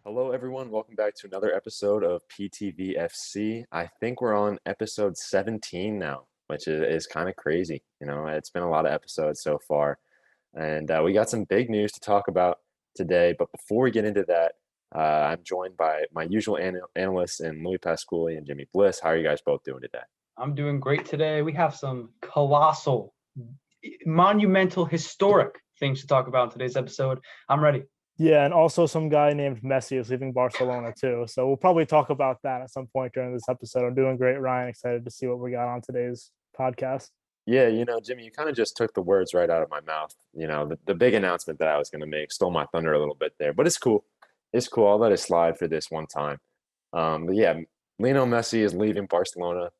Hello, everyone. Welcome back to another episode of PTV FC. I think we're on episode 17 now, which is kind of crazy. It's been a lot of episodes so far. And we got some big news to talk about today. But before we get into that, I'm joined by my usual analysts in Louie Pasculli and Jimmy Bliss. How are you guys both doing today? I'm doing great today. We have some colossal, monumental, historic things to talk about in today's episode. I'm ready. Yeah, and also some guy named Messi is leaving Barcelona too. So we'll probably talk about that at some point during this episode. I'm doing great, Ryan. Excited to see what we got on today's podcast. Yeah, Jimmy, you kind of just took the words right out of my mouth. The big announcement that I was going to make stole my thunder a little bit there, but it's cool. It's cool. I'll let it slide for this one time. But yeah, Lionel Messi is leaving Barcelona.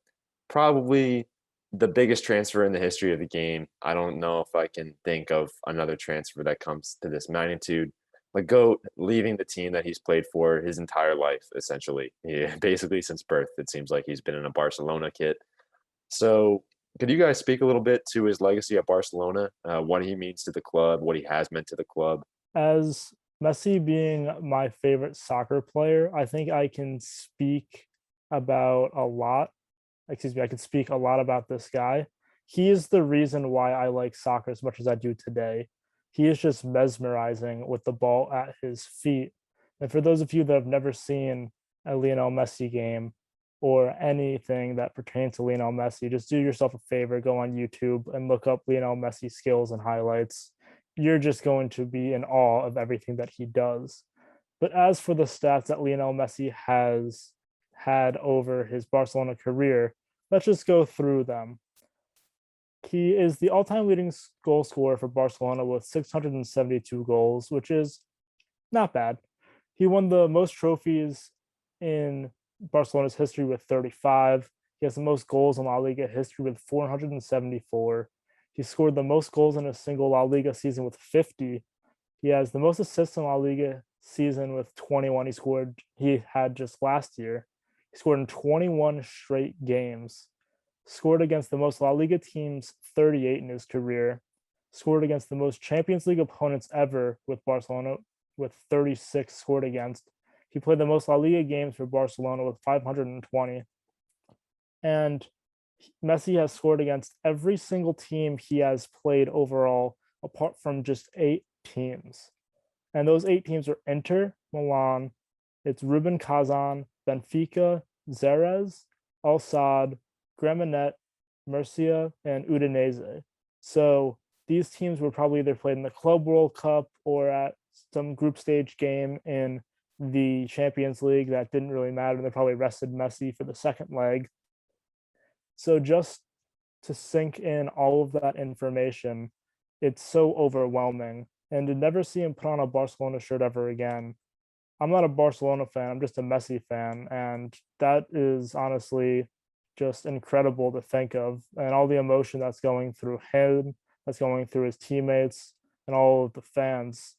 Probably the biggest transfer in the history of the game. I don't know if I can think of another transfer that comes to this magnitude. Like GOAT leaving the team that he's played for his entire life, essentially. Yeah, basically since birth, it seems like he's been in a Barcelona kit. So could you guys speak a little bit to his legacy at Barcelona, what he means to the club, what he has meant to the club? As Messi being my favorite soccer player, I think I can speak about a lot. Excuse me, I can speak a lot about this guy. He is the reason why I like soccer as much as I do today. He is just mesmerizing with the ball at his feet. And for those of you that have never seen a Lionel Messi game or anything that pertains to Lionel Messi, just do yourself a favor, go on YouTube and look up Lionel Messi skills and highlights. You're just going to be in awe of everything that he does. But as for the stats that Lionel Messi has had over his Barcelona career, let's just go through them. He is the all-time leading goal scorer for Barcelona with 672 goals, which is not bad. He won the most trophies in Barcelona's history with 35. He has the most goals in La Liga history with 474. He scored the most goals in a single La Liga season with 50. He has the most assists in La Liga season with 21. He had just last year. He scored in 21 straight games. Scored against the most La Liga teams, 38 in his career. Scored against the most Champions League opponents ever with Barcelona, with 36 scored against. He played the most La Liga games for Barcelona with 520. And Messi has scored against every single team he has played overall, apart from just 8 teams. And those 8 teams are Inter, Milan, it's Rubin Kazan, Benfica, Xerez, Al Sadd, Gramenet, Murcia, and Udinese. So these teams were probably either played in the Club World Cup or at some group stage game in the Champions League that didn't really matter. They probably rested Messi for the second leg. So just to sink in all of that information, it's so overwhelming. And to never see him put on a Barcelona shirt ever again. I'm not a Barcelona fan, I'm just a Messi fan. And that is honestly just incredible to think of, and all the emotion that's going through him, that's going through his teammates and all of the fans.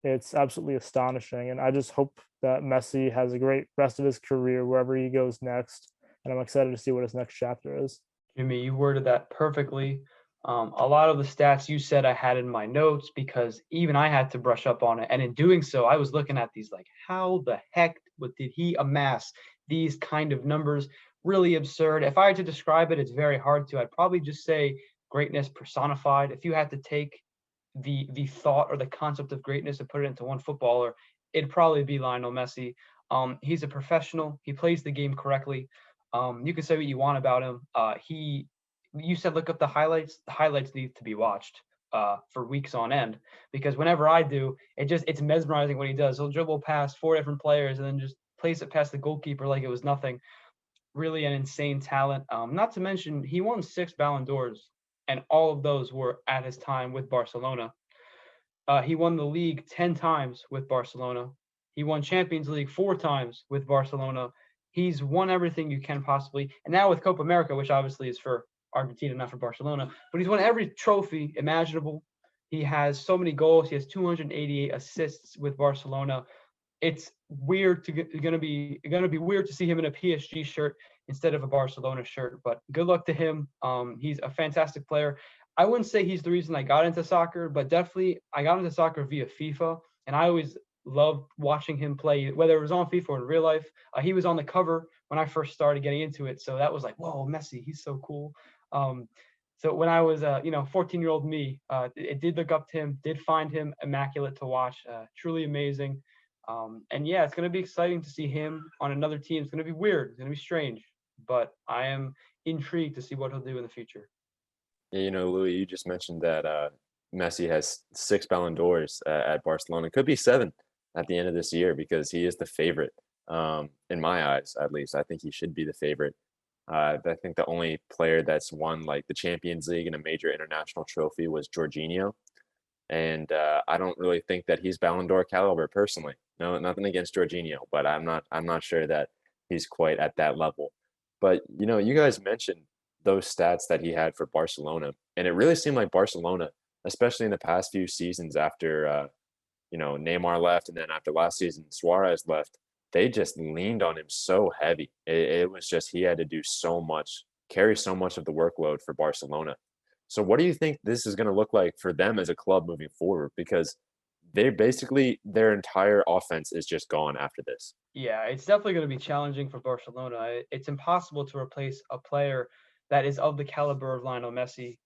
It's absolutely astonishing. And I just hope that Messi has a great rest of his career wherever he goes next. And I'm excited to see what his next chapter is. Jimmy, you worded that perfectly. A lot of the stats you said I had in my notes because even I had to brush up on it. And in doing so, I was looking at these like, how the heck did he amass these kind of numbers? Really absurd. If I had to describe it, it's very hard to. I'd probably just say greatness personified. If you had to take the thought or the concept of greatness and put it into one footballer, it'd probably be Lionel Messi. He's a professional. He plays the game correctly. You can say what you want about him. You said look up the highlights. The highlights need to be watched for weeks on end because whenever I do, it's mesmerizing what he does. He'll dribble past 4 different players and then just place it past the goalkeeper like it was nothing. Really an insane talent. Not to mention, he won 6 Ballon d'Ors, and all of those were at his time with Barcelona. He won the league 10 times with Barcelona. He won Champions League 4 times with Barcelona. He's won everything you can possibly. And now with Copa America, which obviously is for Argentina, not for Barcelona, but he's won every trophy imaginable. He has so many goals. He has 288 assists with Barcelona. It's weird gonna be weird to see him in a PSG shirt instead of a Barcelona shirt, but good luck to him. He's a fantastic player. I wouldn't say he's the reason I got into soccer, but definitely I got into soccer via FIFA, and I always loved watching him play, whether it was on FIFA or in real life. He was on the cover when I first started getting into it, so that was like, whoa, Messi, he's so cool. So when I was, 14-year-old me, it did look up to him, did find him immaculate to watch, truly amazing. And yeah, it's going to be exciting to see him on another team. It's going to be weird. It's going to be strange, but I am intrigued to see what he'll do in the future. Yeah, Louis, you just mentioned that Messi has 6 Ballon d'Ors at Barcelona. Could be 7 at the end of this year because he is the favorite. In my eyes, at least, I think he should be the favorite. I think the only player that's won like the Champions League and a major international trophy was Jorginho, and I don't really think that he's Ballon d'Or caliber personally. No, nothing against Jorginho, but I'm not sure that he's quite at that level. But you guys mentioned those stats that he had for Barcelona, and it really seemed like Barcelona, especially in the past few seasons after Neymar left, and then after last season Suarez left, they just leaned on him so heavy. It was just he had to do so much, carry so much of the workload for Barcelona. So what do you think this is going to look like for them as a club moving forward? Because they basically their entire offense is just gone after this. Yeah, it's definitely going to be challenging for Barcelona. It's impossible to replace a player that is of the caliber of Lionel Messi.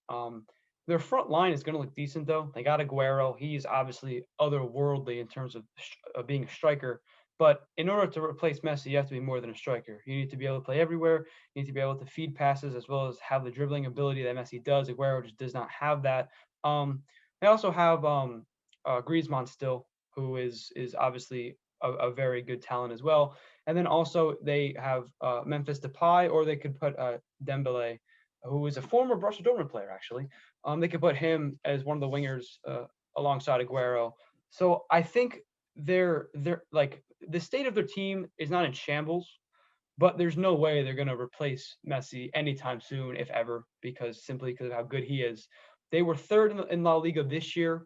Their front line is going to look decent though. They got Aguero. He's obviously otherworldly in terms of being a striker. But in order to replace Messi, you have to be more than a striker. You need to be able to play everywhere. You need to be able to feed passes as well as have the dribbling ability that Messi does. Aguero just does not have that. They also have Griezmann still, who is obviously a very good talent as well. And then also they have Memphis Depay, or they could put Dembele, who is a former Borussia Dortmund player actually. They could put him as one of the wingers alongside Aguero. So I think they're like the state of their team is not in shambles, but there's no way they're going to replace Messi anytime soon, if ever, simply because of how good he is. They were third in La Liga this year.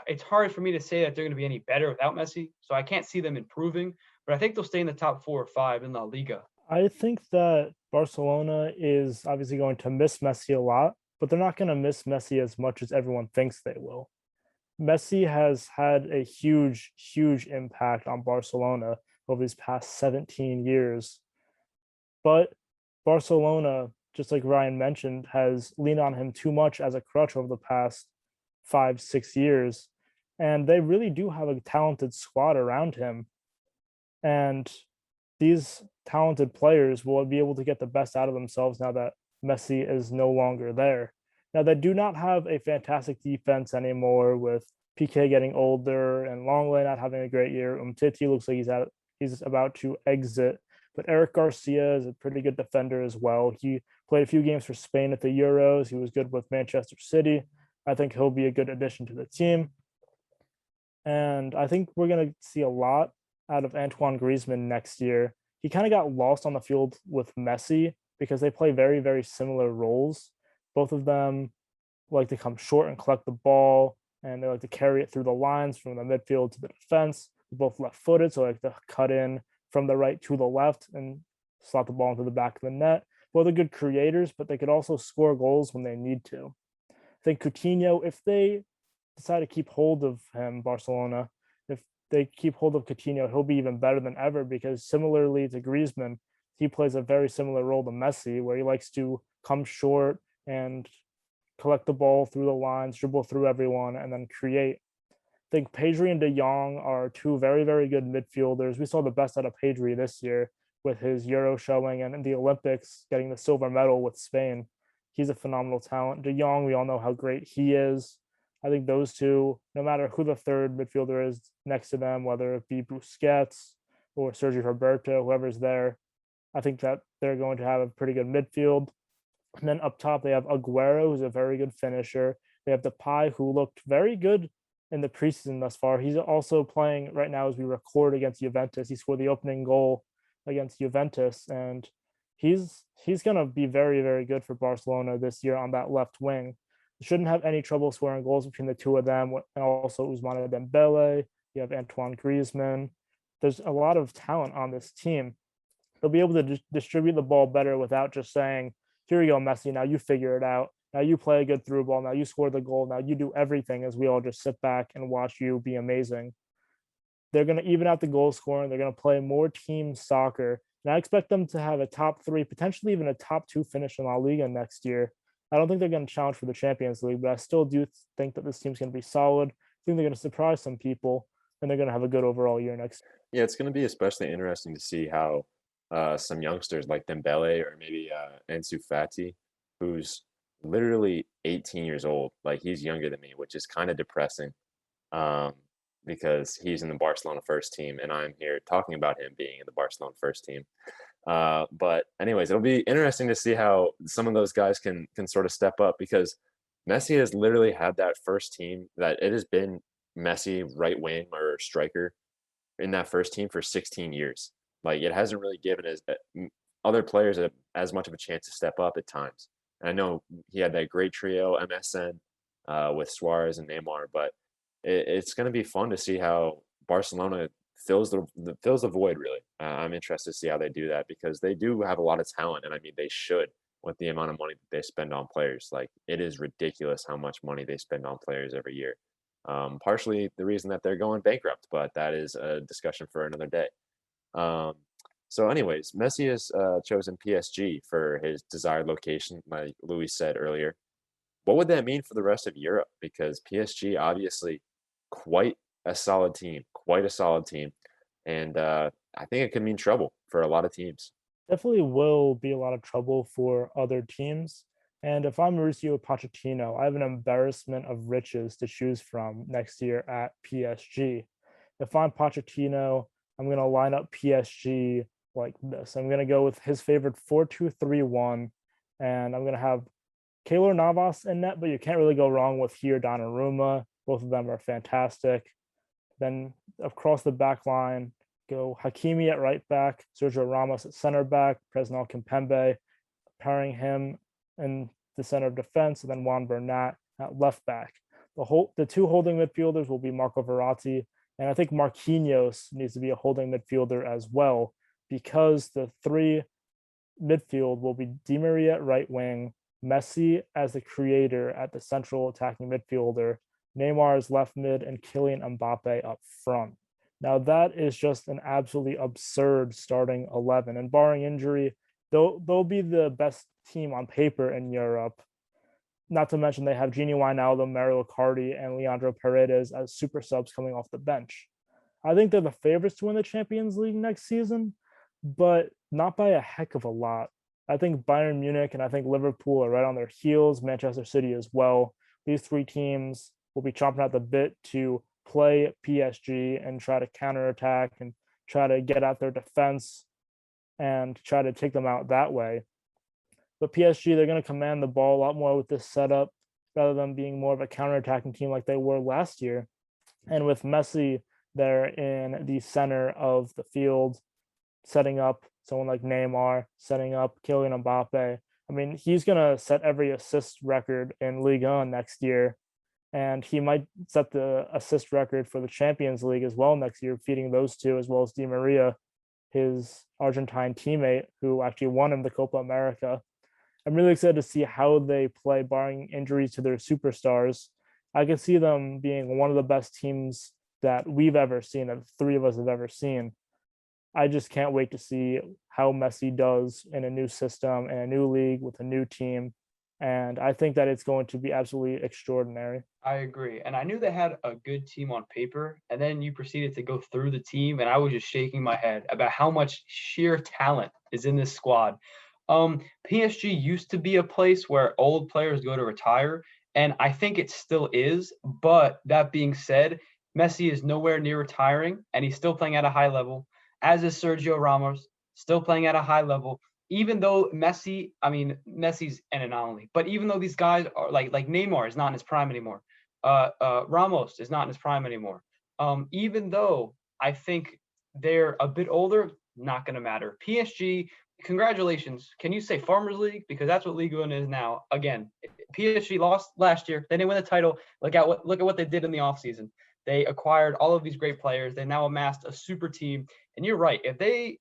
It's hard for me to say that they're going to be any better without Messi, so I can't see them improving. But I think they'll stay in the top 4 or 5 in La Liga. I think that Barcelona is obviously going to miss Messi a lot, but they're not going to miss Messi as much as everyone thinks they will. Messi has had a huge, huge impact on Barcelona over these past 17 years. But Barcelona, just like Ryan mentioned, has leaned on him too much as a crutch over the past 5, 6 years. And they really do have a talented squad around him. And these talented players will be able to get the best out of themselves now that Messi is no longer there. Now, they do not have a fantastic defense anymore with PK getting older and Longley not having a great year. Umtiti looks like he's about to exit. But Eric Garcia is a pretty good defender as well. He played a few games for Spain at the Euros. He was good with Manchester City. I think he'll be a good addition to the team. And I think we're going to see a lot out of Antoine Griezmann next year. He kind of got lost on the field with Messi because they play very, very similar roles. Both of them like to come short and collect the ball, and they like to carry it through the lines from the midfield to the defense. They're both left-footed, so they like to cut in from the right to the left and slot the ball into the back of the net. Both are good creators, but they could also score goals when they need to. I think Coutinho, if they decide to keep hold of him, Barcelona, if they keep hold of Coutinho, he'll be even better than ever because similarly to Griezmann, he plays a very similar role to Messi, where he likes to come short and collect the ball through the lines, dribble through everyone, and then create. I think Pedri and De Jong are two very, very good midfielders. We saw the best out of Pedri this year with his Euro showing and in the Olympics getting the silver medal with Spain. He's a phenomenal talent. De Jong, we all know how great he is. I think those two, no matter who the third midfielder is next to them, whether it be Busquets or Sergio Roberto, whoever's there, I think that they're going to have a pretty good midfield. And then up top, they have Aguero, who's a very good finisher. They have Depay, who looked very good in the preseason thus far. He's also playing right now as we record against Juventus. He scored the opening goal against Juventus, and he's going to be very, very good for Barcelona this year on that left wing. Shouldn't have any trouble scoring goals between the two of them. And also Ousmane Dembele. You have Antoine Griezmann. There's a lot of talent on this team. They'll be able to distribute the ball better without just saying, here you go, Messi, now you figure it out. Now you play a good through ball. Now you score the goal. Now you do everything as we all just sit back and watch you be amazing. They're going to even out the goal scoring. They're going to play more team soccer. And I expect them to have a top 3, potentially even a top 2 finish in La Liga next year. I don't think they're going to challenge for the Champions League, but I still do think that this team's going to be solid. I think they're going to surprise some people, and they're going to have a good overall year next year. Yeah, it's going to be especially interesting to see how some youngsters like Dembele or maybe Ansu Fati, who's literally 18 years old, like he's younger than me, which is kind of depressing because he's in the Barcelona first team, and I'm here talking about him being in the Barcelona first team. But anyways, it'll be interesting to see how some of those guys can sort of step up, because Messi has literally had that first team that it has been Messi right wing or striker in that first team for 16 years. Like it hasn't really given other players as much of a chance to step up at times. And I know he had that great trio MSN with Suarez and Neymar, but it's going to be fun to see how Barcelona fills the void. Really, I'm interested to see how they do that, because they do have a lot of talent, and I mean they should, with the amount of money that they spend on players. Like it is ridiculous how much money they spend on players every year. Partially the reason that they're going bankrupt, but that is a discussion for another day. So anyways, Messi has chosen PSG for his desired location, like Louis said earlier. What would that mean for the rest of Europe? Because PSG obviously quite a solid team, and I think it could mean trouble for a lot of teams. Definitely will be a lot of trouble for other teams. And if I'm Mauricio Pochettino, I have an embarrassment of riches to choose from next year at PSG. If I'm Pochettino, I'm going to line up PSG like this. I'm going to go with his favorite 4-2-3-1, and I'm going to have Keylor Navas in net, but you can't really go wrong with here Donnarumma. Both of them are fantastic. Then across the back line, go Hakimi at right back, Sergio Ramos at center back, Presnel Kimpembe, pairing him in the center of defense, and then Juan Bernat at left back. The 2 holding midfielders will be Marco Verratti, and I think Marquinhos needs to be a holding midfielder as well, because the 3 midfield will be Di Maria at right wing, Messi as the creator at the central attacking midfielder, Neymar as left mid, and Kylian Mbappe up front. Now that is just an absolutely absurd starting 11, and barring injury, they'll be the best team on paper in Europe. Not to mention they have Gini Wijnaldum, Mario Icardi, and Leandro Paredes as super subs coming off the bench. I think they're the favorites to win the Champions League next season, but not by a heck of a lot. I think Bayern Munich and I think Liverpool are right on their heels, Manchester City as well. These 3 teams will be chomping at the bit to play PSG and try to counterattack and try to get at their defense and try to take them out that way. But PSG, they're going to command the ball a lot more with this setup rather than being more of a counterattacking team like they were last year. And with Messi, they're in the center of the field, setting up someone like Neymar, setting up Kylian Mbappe. I mean, he's going to set every assist record in Ligue 1 next year, and he might set the assist record for the Champions League as well next year, feeding those 2, as well as Di Maria, his Argentine teammate, who actually won him the Copa America. I'm really excited to see how they play, barring injuries to their superstars. I can see them being one of the best teams that we've ever seen, that 3 of us have ever seen. I just can't wait to see how Messi does in a new system, in a new league, with a new team. And I think that it's going to be absolutely extraordinary. I agree. And I knew they had a good team on paper. And then you proceeded to go through the team, and I was just shaking my head about how much sheer talent is in this squad. PSG used to be a place where old players go to retire, and I think it still is. But that being said, Messi is nowhere near retiring, and he's still playing at a high level, as is Sergio Ramos, still playing at a high level. Even though Messi's an anomaly, but even though these guys are like Neymar is not in his prime anymore, Ramos is not in his prime anymore. Even though I think they're a bit older, not going to matter. PSG, congratulations. Can you say Farmers League? Because that's what Ligue 1 is now. Again, PSG lost last year. They didn't win the title. Look at what they did in the offseason. They acquired all of these great players. They now amassed a super team. And you're right.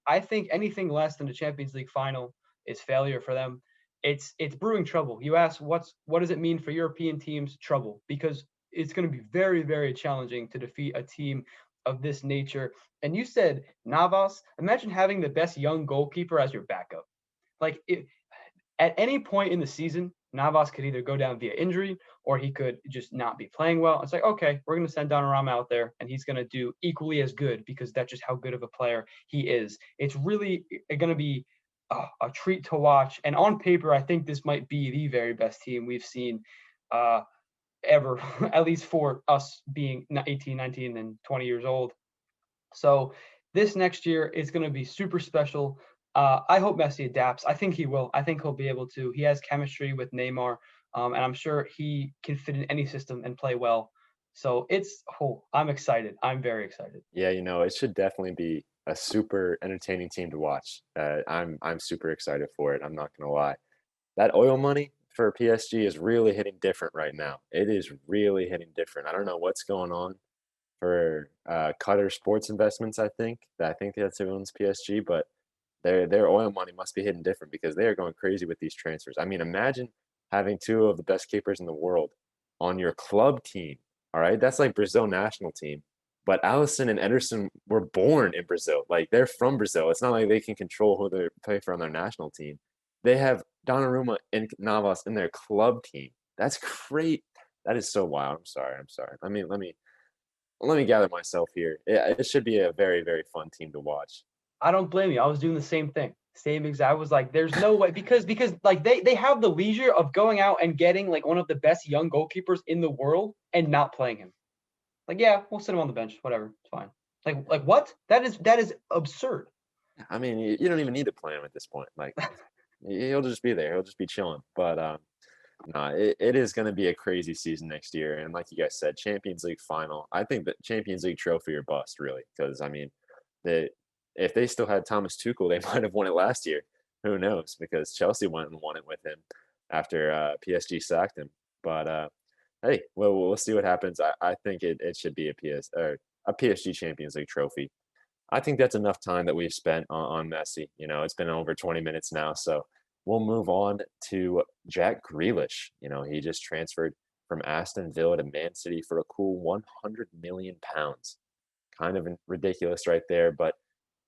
I think anything less than the Champions League final is failure for them. It's brewing trouble. You ask what does it mean for European teams? Trouble, because it's going to be very, very challenging to defeat a team of this nature. And you said Navas. Imagine having the best young goalkeeper as your backup. Like, at any point in the season, Navas could either go down via injury or he could just not be playing well. It's like, okay, we're going to send Donnarumma out there and he's going to do equally as good because that's just how good of a player he is. It's really going to be a treat to watch. And on paper, I think this might be the very best team we've seen ever, at least for us being 18, 19, and 20 years old. So this next year is going to be super special. I hope Messi adapts. I think he will. I think he'll be able to. He has chemistry with Neymar, and I'm sure he can fit in any system and play well. So I'm excited. I'm very excited. Yeah, it should definitely be a super entertaining team to watch. I'm super excited for it. I'm not gonna lie. That oil money for PSG is really hitting different right now. It is really hitting different. I don't know what's going on for Qatar Sports Investments. I think that's who owns PSG, but their oil money must be hitting different because they are going crazy with these transfers. I mean, imagine having two of the best keepers in the world on your club team. All right, that's like Brazil national team. But Allison and Ederson were born in Brazil. Like, they're from Brazil. It's not like they can control who they play for on their national team. They have Donnarumma and Navas in their club team. That's great. That is so wild. I'm sorry. Let me gather myself here. It should be a very, very fun team to watch. I don't blame you. I was doing the same thing. Same exact. I was like, there's no way because like they have the leisure of going out and getting like one of the best young goalkeepers in the world and not playing him. Like, yeah, we'll sit him on the bench. Whatever. It's fine. Like what? That is absurd. I mean, you don't even need to play him at this point. Like, he'll just be there. He'll just be chilling. But no, it is going to be a crazy season next year. And like you guys said, Champions League final. I think that Champions League trophy or bust, really, because I mean, if they still had Thomas Tuchel, they might have won it last year. Who knows? Because Chelsea went and won it with him after PSG sacked him. But hey, we'll see what happens. I think it should be a PSG Champions League trophy. I think that's enough time that we've spent on Messi. It's been over 20 minutes now, so we'll move on to Jack Grealish. He just transferred from Aston Villa to Man City for a cool 100 million pounds. Kind of ridiculous right there, but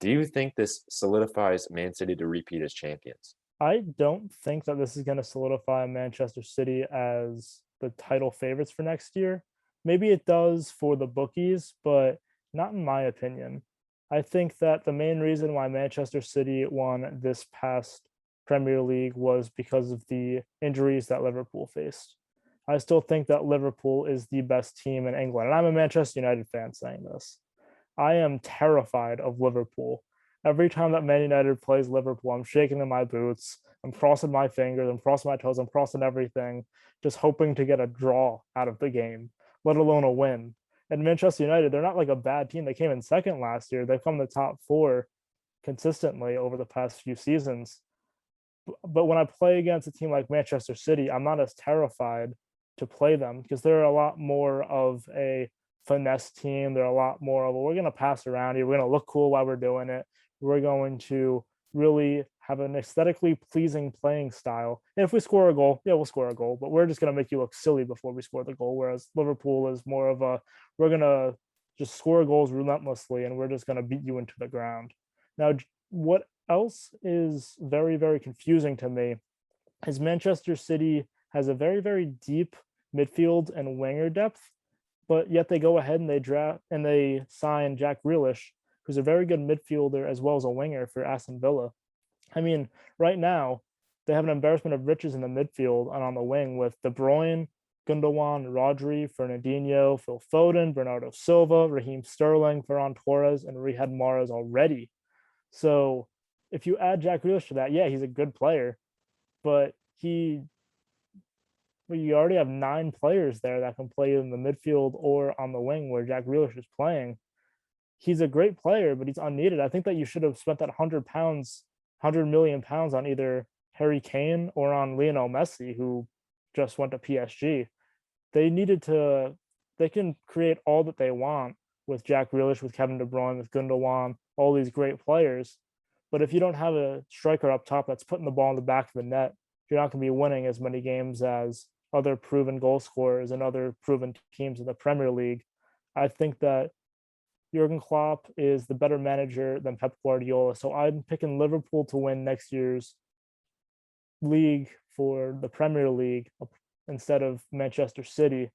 do you think this solidifies Man City to repeat as champions? I don't think that this is going to solidify Manchester City as the title favorites for next year. Maybe it does for the bookies, but not in my opinion. I think that the main reason why Manchester City won this past Premier League was because of the injuries that Liverpool faced. I still think that Liverpool is the best team in England. And I'm a Manchester United fan saying this. I am terrified of Liverpool. Every time that Man United plays Liverpool, I'm shaking in my boots. I'm crossing my fingers. I'm crossing my toes. I'm crossing everything, just hoping to get a draw out of the game, let alone a win. And Manchester United, they're not like a bad team. They came in second last year. They've come in the top four consistently over the past few seasons. But when I play against a team like Manchester City, I'm not as terrified to play them because they're a lot more of a finesse team. They're a lot more of, we're going to pass around here. We're going to look cool while we're doing it. We're going to really have an aesthetically pleasing playing style. And if we score a goal, yeah, we'll score a goal, but we're just going to make you look silly before we score the goal. Whereas Liverpool is more of we're going to just score goals relentlessly and we're just going to beat you into the ground. Now, what else is very, very confusing to me is Manchester City has a very, very deep midfield and winger depth, but yet they go ahead and they sign Jack Grealish, who's a very good midfielder as well as a winger for Aston Villa. I mean, right now, they have an embarrassment of riches in the midfield and on the wing with De Bruyne, Gundogan, Rodri, Fernandinho, Phil Foden, Bernardo Silva, Raheem Sterling, Ferran Torres, and Riyad Mahrez already. So if you add Jack Grealish to that, yeah, he's a good player, but you already have 9 players there that can play in the midfield or on the wing where Jack Grealish is playing. He's a great player, but he's unneeded. I think that you should have spent that £100 million on either Harry Kane or on Lionel Messi, who just went to PSG. They can create all that they want with Jack Grealish, with Kevin De Bruyne, with Gundogan, all these great players. But if you don't have a striker up top that's putting the ball in the back of the net, you're not going to be winning as many games as other proven goal scorers and other proven teams in the Premier League. I think that Jurgen Klopp is the better manager than Pep Guardiola. So I'm picking Liverpool to win next year's league for the Premier League instead of Manchester City.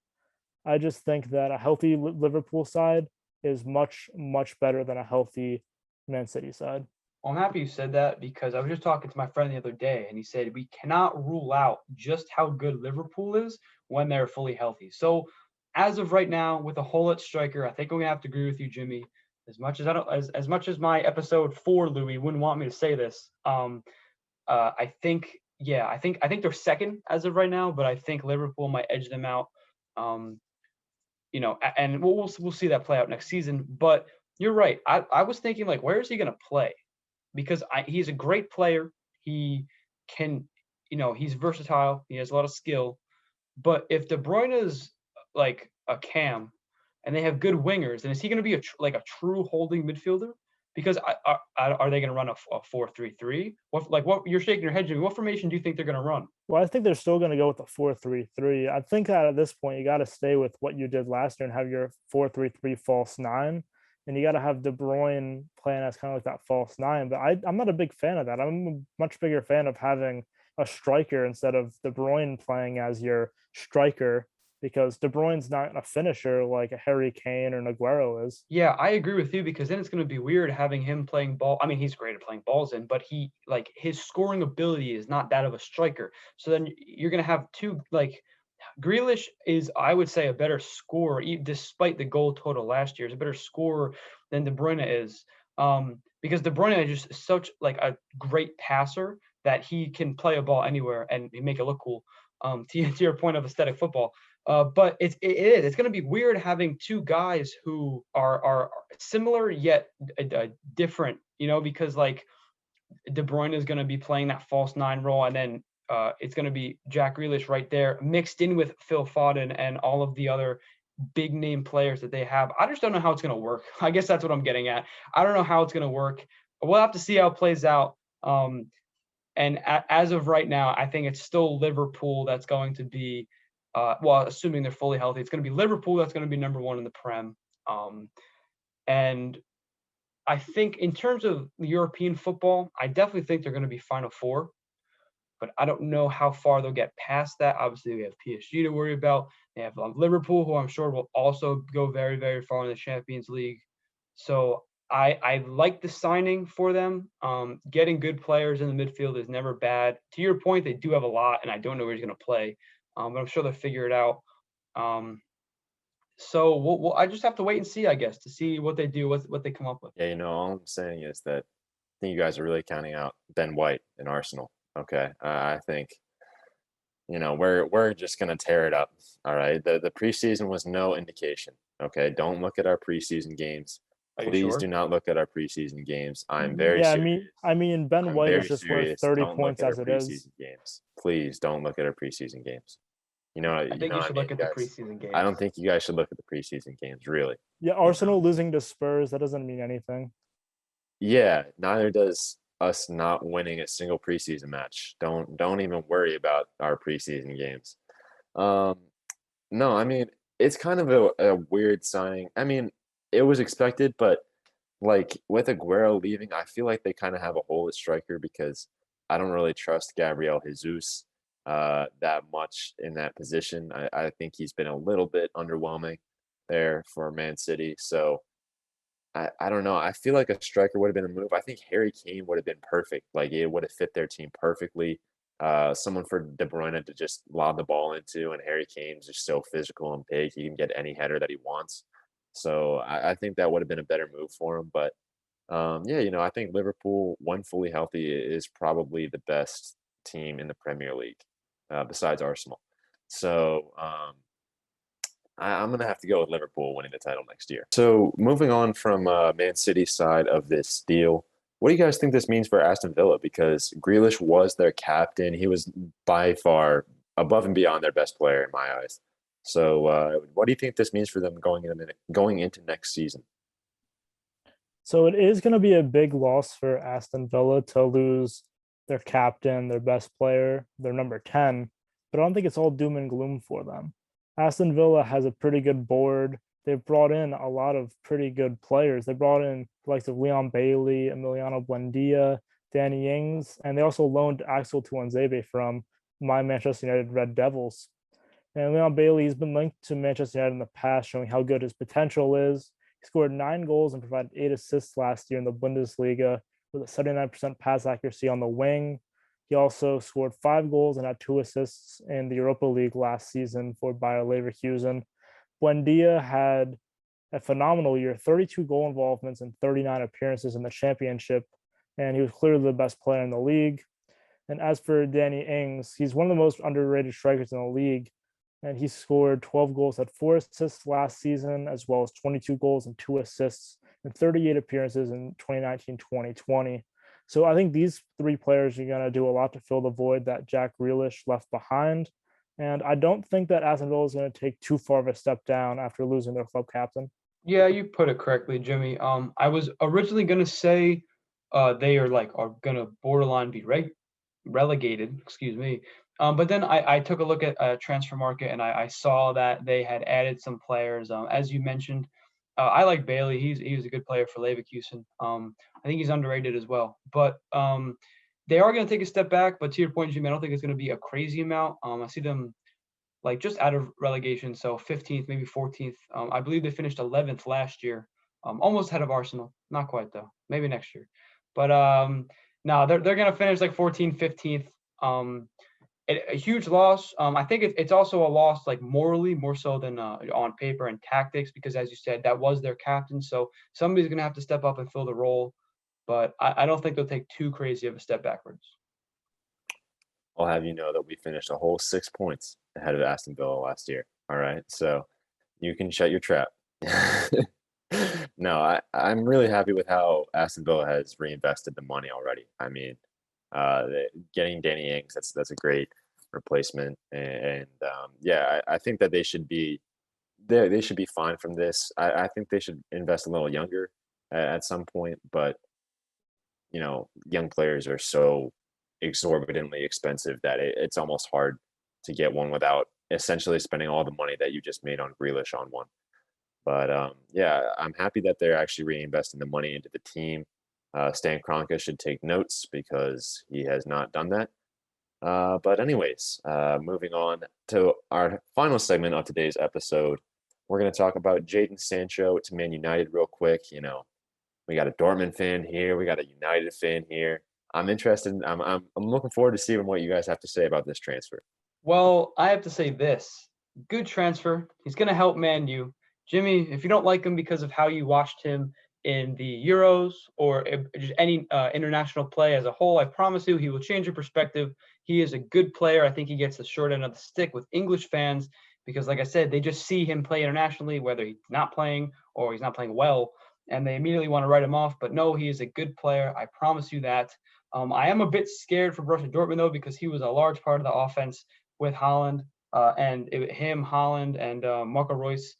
I just think that a healthy Liverpool side is much, much better than a healthy Man City side. Well, I'm happy you said that because I was just talking to my friend the other day and he said we cannot rule out just how good Liverpool is when they're fully healthy. So as of right now, with a hole at striker, I think I'm gonna have to agree with you, Jimmy. As much as I don't, as much as my episode 4, Louie, wouldn't want me to say this. I think, yeah, I think they're second as of right now, but I think Liverpool might edge them out. Um, and we'll see that play out next season. But you're right. I was thinking like, where is he gonna play? Because he's a great player. He can, he's versatile. He has a lot of skill. But if De Bruyne is like a cam, and they have good wingers, then is he going to be like a true holding midfielder? Because are they going to run a 4-3-3? What you're shaking your head, Jimmy? What formation do you think they're going to run? Well, I think they're still going to go with the 4-3-3. I think at this point you got to stay with what you did last year and have your 4-3-3 false nine, and you got to have De Bruyne playing as kind of like that false nine. But I'm not a big fan of that. I'm a much bigger fan of having a striker instead of De Bruyne playing as your striker, because De Bruyne's not a finisher like a Harry Kane or Aguero is. Yeah, I agree with you because then it's going to be weird having him playing ball. I mean, he's great at playing balls in, but his scoring ability is not that of a striker. So then you're going to have two, like, Grealish is, I would say, a better scorer, despite the goal total last year. Is a better scorer than De Bruyne is, because De Bruyne is just such like a great passer that he can play a ball anywhere and make it look cool. To your point of aesthetic football. But it's going to be weird having two guys who are similar yet different, because like De Bruyne is going to be playing that false nine role, and then it's going to be Jack Grealish right there mixed in with Phil Foden and all of the other big name players that they have. I just don't know how it's going to work. I guess that's what I'm getting at. I don't know how it's going to work. We'll have to see how it plays out. And as of right now, I think it's still Liverpool that's going to be, assuming they're fully healthy, it's going to be Liverpool that's going to be number one in the Prem. And I think in terms of European football, I definitely think they're going to be Final Four, but I don't know how far they'll get past that. Obviously, we have PSG to worry about. They have Liverpool, who I'm sure will also go very, very far in the Champions League. So I like the signing for them. Getting good players in the midfield is never bad. To your point, they do have a lot, and I don't know where he's going to play, but I'm sure they'll figure it out. So I just have to wait and see, I guess, to see what they do, what they come up with. Yeah, all I'm saying is that I think you guys are really counting out Ben White in Arsenal. Okay, I think we're just gonna tear it up. All right, the preseason was no indication. Okay, don't look at our preseason games. Please do not look at our preseason games. I'm very serious. I mean, Ben White is just worth 30 points as it is. Games. Please don't look at our preseason games. I think you should look at the preseason games. I don't think you guys should look at the preseason games, really. Yeah, Arsenal losing to Spurs, that doesn't mean anything. Yeah, neither does us not winning a single preseason match. Don't even worry about our preseason games. No, I mean, it's kind of a weird signing. I mean, it was expected, but like with Aguero leaving, I feel like they kind of have a hole at striker because I don't really trust Gabriel Jesus that much in that position. I think he's been a little bit underwhelming there for Man City. So I don't know. I feel like a striker would have been a move. I think Harry Kane would have been perfect. Like it would have fit their team perfectly. Someone for De Bruyne to just lob the ball into, and Harry Kane's just so physical and big. He can get any header that he wants. So I think that would have been a better move for him. But yeah, I think Liverpool, when fully healthy, is probably the best team in the Premier League besides Arsenal. So I'm going to have to go with Liverpool winning the title next year. So moving on from Man City's side of this deal, what do you guys think this means for Aston Villa? Because Grealish was their captain. He was by far above and beyond their best player in my eyes. So what do you think this means for them going into next season? So it is going to be a big loss for Aston Villa to lose their captain, their best player, their number 10. But I don't think it's all doom and gloom for them. Aston Villa has a pretty good board. they've brought in a lot of pretty good players. They brought in the likes of Leon Bailey, Emiliano Buendia, Danny Ings, and they also loaned Axel Tuanzebe from my Manchester United Red Devils. And Leon Bailey has been linked to Manchester United in the past, showing how good his potential is. He scored 9 goals and provided 8 assists last year in the Bundesliga with a 79% pass accuracy on the wing. He also scored 5 goals and had 2 assists in the Europa League last season for Bayer Leverkusen. Buendia had a phenomenal year, 32 goal involvements and 39 appearances in the championship, and he was clearly the best player in the league. And as for Danny Ings, he's one of the most underrated strikers in the league, and he scored 12 goals, had 4 assists last season, as well as 22 goals and 2 assists in 38 appearances in 2019-2020. So I think these 3 players are going to do a lot to fill the void that Jack Grealish left behind. And I don't think that Aston Villa is going to take too far of a step down after losing their club captain. Yeah, you put it correctly, Jimmy. I was originally gonna say they are gonna borderline be relegated, excuse me. But then I took a look at transfer market and I saw that they had added some players. As you mentioned, I like Bailey. He's a good player for Leverkusen. I think he's underrated as well. But they are going to take a step back. But to your point, Jimmy, I don't think it's going to be a crazy amount. I see them like just out of relegation, so 15th, maybe 14th. I believe they finished 11th last year, almost ahead of Arsenal. Not quite though. Maybe next year. But no, they're going to finish like 14th, 15th. A huge loss. I think it's also a loss like morally more so than on paper and tactics, because as you said, that was their captain. So somebody's going to have to step up and fill the role. But I don't think they'll take too crazy of a step backwards. I'll have you know that we finished a whole 6 points ahead of Aston Villa last year. All right, so you can shut your trap. No, I'm really happy with how Aston Villa has reinvested the money already. I mean, getting Danny Ings, that's a great replacement, and yeah, I think that they should be they should be fine from this. I think they should invest a little younger at some point, but young players are so exorbitantly expensive that it's almost hard to get one without essentially spending all the money that you just made on Grealish on one. But yeah, I'm happy that they're actually reinvesting the money into the team. Stan Kroenke should take notes because he has not done that. But anyways, moving on to our final segment of today's episode, we're going to talk about Jadon Sancho to Man United real quick. We got a Dortmund fan here, we got a United fan here. I'm interested. I'm looking forward to seeing what you guys have to say about this transfer. Well, I have to say this. Good transfer. He's going to help Man U. Jimmy, if you don't like him because of how you watched him in the Euros or just any international play as a whole, I promise you he will change your perspective. He is a good player. I think he gets the short end of the stick with English fans because, like I said, they just see him play internationally, whether he's not playing or he's not playing well, and they immediately want to write him off. But no, he is a good player. I promise you that. I am a bit scared for Borussia Dortmund, though, because he was a large part of the offense with Haaland and Haaland, and Marco Reus.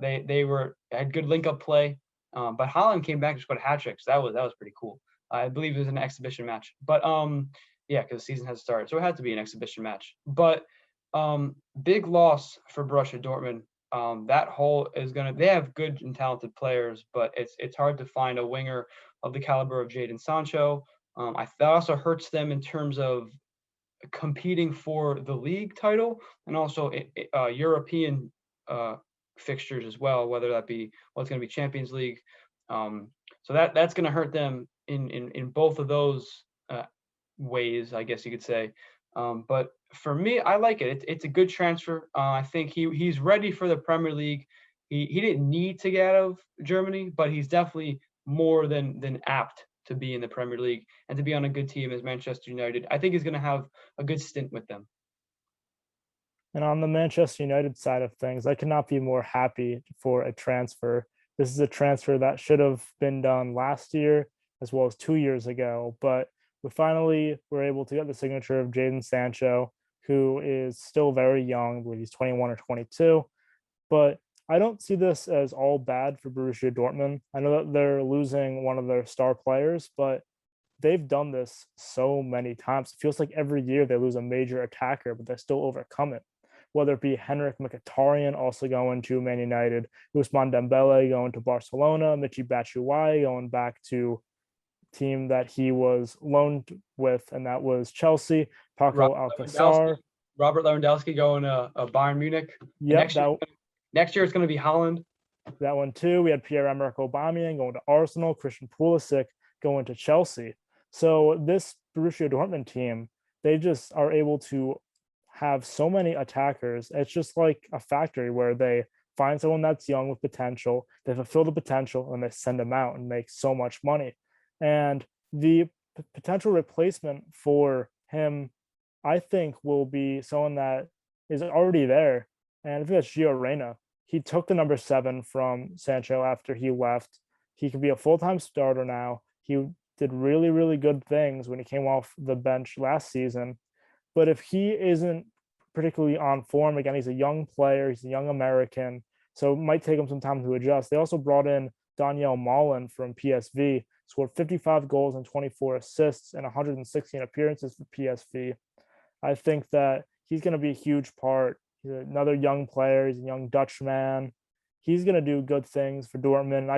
They had good link-up play, but Haaland came back and scored a hat trick, so that was pretty cool. I believe it was an exhibition match, but yeah, because the season has started, so it had to be an exhibition match. But big loss for Borussia Dortmund. That hole is they have good and talented players, but it's hard to find a winger of the caliber of Jadon Sancho. That also hurts them in terms of competing for the league title and also European fixtures as well, whether that be it's going to be Champions League. So that's going to hurt them in both of those ways, I guess you could say. But for me, I like it. It's a good transfer. I think he's ready for the Premier League. He didn't need to get out of Germany, but he's definitely more than apt to be in the Premier League and to be on a good team as Manchester United. I think he's going to have a good stint with them. And on the Manchester United side of things, I could not be more happy for a transfer. This is a transfer that should have been done last year as well as 2 years ago, but we finally were able to get the signature of Jadon Sancho, who is still very young. I believe he's 21 or 22, but I don't see this as all bad for Borussia Dortmund. I know that they're losing one of their star players, but they've done this so many times. It feels like every year they lose a major attacker, but they still overcome it. whether it be Henrik Mkhitaryan also going to Man United, Ousmane Dembele going to Barcelona, Michy Batshuayi going back to team that he was loaned with, and that was Chelsea. Paco Alcacer. Robert Lewandowski going to Bayern Munich. Yeah, next year it's going to be Holland. That one too. We had Pierre-Emerick Aubameyang going to Arsenal, Christian Pulisic going to Chelsea. So this Borussia Dortmund team, they just are able to have so many attackers. It's just like a factory where they find someone that's young with potential, they fulfill the potential, and they send them out and make so much money. And the potential replacement for him, I think, will be someone that is already there. And I think that's Gio Reyna. He took the number 7 from Sancho after he left. He could be a full-time starter now. He did really, really good things when he came off the bench last season. But if he isn't particularly on form, again, he's a young player, he's a young American, so it might take him some time to adjust. They also brought in Daniel Malen from PSV, scored 55 goals and 24 assists and 116 appearances for PSV. I think that he's going to be a huge part. He's another young player. He's a young Dutchman. He's going to do good things for Dortmund.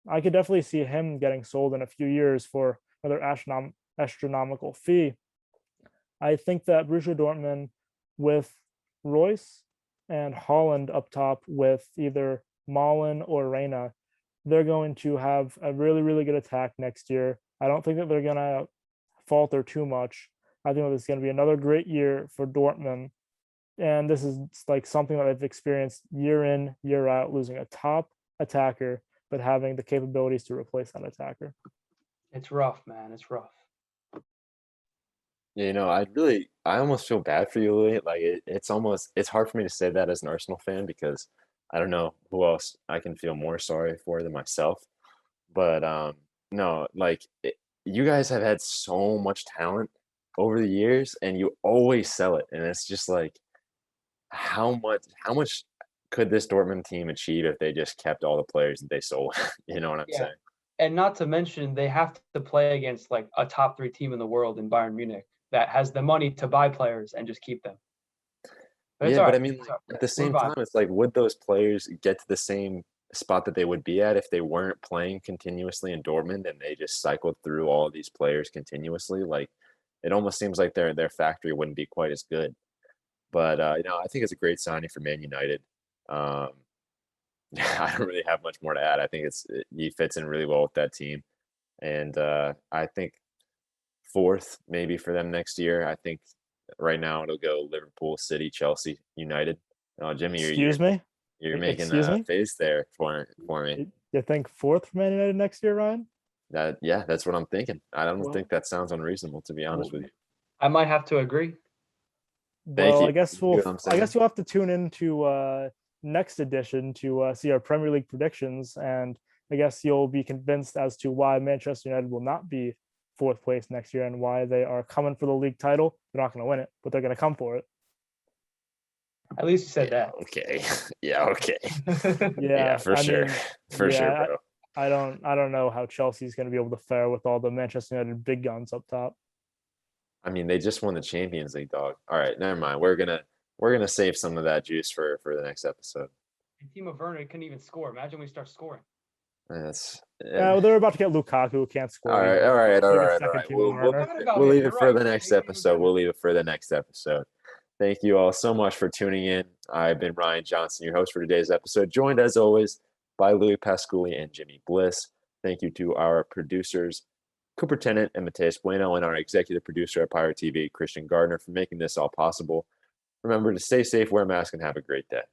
I could definitely see him getting sold in a few years for another astronomical fee. I think that Borussia Dortmund with Royce and Holland up top with either Malen or Reyna, they're going to have a really, really good attack next year. I don't think that they're going to falter too much. I think that it's going to be another great year for Dortmund. And this is like something that I've experienced year in, year out, losing a top attacker, but having the capabilities to replace that attacker. It's rough, man. It's rough. Yeah, I almost feel bad for you, Louie. Like it's hard for me to say that as an Arsenal fan because I don't know who else I can feel more sorry for than myself. But no, you guys have had so much talent over the years, and you always sell it, and it's just like how much could this Dortmund team achieve if they just kept all the players that they sold? You know what I'm saying? And not to mention they have to play against like a top 3 team in the world in Bayern Munich that has the money to buy players and just keep them. But I mean, at the same time, it's like, would those players get to the same spot that they would be at if they weren't playing continuously in Dortmund and they just cycled through all of these players continuously? Like, it almost seems like their factory wouldn't be quite as good. But I think it's a great signing for Man United. I don't really have much more to add. I think he fits in really well with that team, and I think 4th maybe for them next year. I think right now it'll go Liverpool, City, Chelsea, United. Oh, Jimmy, you're making a face there for me. You think 4th for Man United next year, Ryan? That's what I'm thinking. I don't think that sounds unreasonable, to be honest with you. I might have to agree. Well, I guess you'll have to tune into next edition to see our Premier League predictions, and I guess you'll be convinced as to why Manchester United will not be 4th place next year and why they are coming for the league title. They're not going to win it, but they're going to come for it. At least you said that. Okay. Yeah. Okay. Yeah. For sure, bro. I don't know how Chelsea's going to be able to fare with all the Manchester United big guns up top. I mean, they just won the Champions League, dog. All right, never mind. We're gonna save some of that juice for the next episode. Timo Werner couldn't even score. Imagine when we start scoring. They're about to get Lukaku, who can't score. All right. We'll leave it for the next episode. We'll leave it for the next episode. Thank you all so much for tuning in. I've been Ryan Johnston, your host for today's episode, joined as always by Louie Pasculli and Jimmy Bliss. Thank you to our producers, Cooper Tennant and Mateus Bueno, and our executive producer at Pirate TV, Christian Gardner, for making this all possible. Remember to stay safe, wear a mask, and have a great day.